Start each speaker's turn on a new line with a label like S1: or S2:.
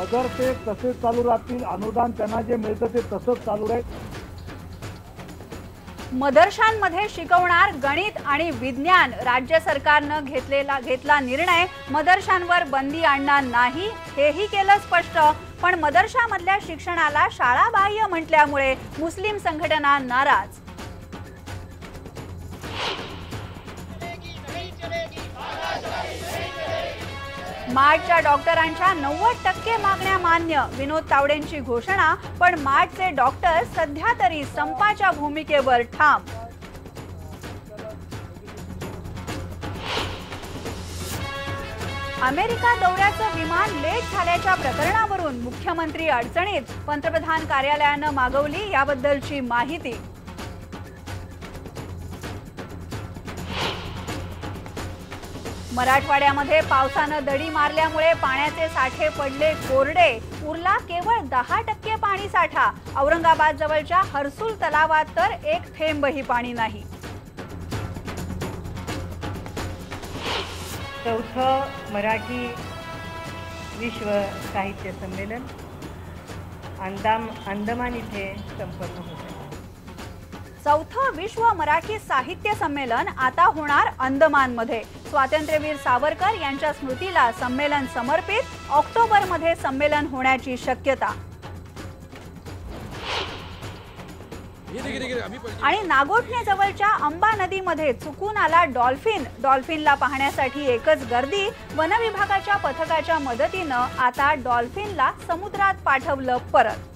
S1: नगरसेवक तसेच चालू राहतील, अनुदान त्यांना जे मिळतं ते तसंच चालू राहील।
S2: मदरशांमध्ये शिकवणार गणित आणि विज्ञान, राज्य सरकारनं घेतला निर्णय, मदरशांवर बंदी आणणार नाही हेही केलं स्पष्ट। पण मदरशामधल्या शिक्षणाला शाळाबाह्य म्हटल्यामुळे मुस्लिम संघटना नाराज। मार्चच्या डॉक्टरांच्या 90% मागण्या मान्य, विनोद तावडेंची घोषणा। पण मार्चचे डॉक्टर सध्या तरी संपाच्या भूमिकेवर ठाम। अमेरिका दौऱ्याचं विमान लेट झाल्याच्या प्रकरणावरून मुख्यमंत्री अडचणीत, पंतप्रधान कार्यालयानं मागवली याबद्दलची माहिती। मराठवाड्यामध्ये पावसानं दडी मारल्यामुळे पाण्याचे साठे पडले कोरडे, उरला केवळ 10% पाणी साठा। औरंगाबाद जवळच्या हर्सुल तलावात तर एक थेंबही पाणी नाही।
S3: चौथं मराठी विश्व साहित्य संमेलन अंदमान इथे संपन्न होते।
S2: चौथं विश्व मराठी साहित्य संमेलन आता होणार अंदमानमध्ये। स्वातंत्र्यवीर सावरकर यांच्या स्मृतीला संमेलन समर्पित, ऑक्टोबरमध्ये संमेलन होण्याची शक्यता। आणि नागोठणेजवळच्या अंबा नदीमध्ये चुकून आला डॉल्फिन, डॉल्फिनला पाहण्यासाठी एकच गर्दी। वन विभागाच्या पथकाच्या मदतीनं आता डॉल्फिनला समुद्रात पाठवलं परत।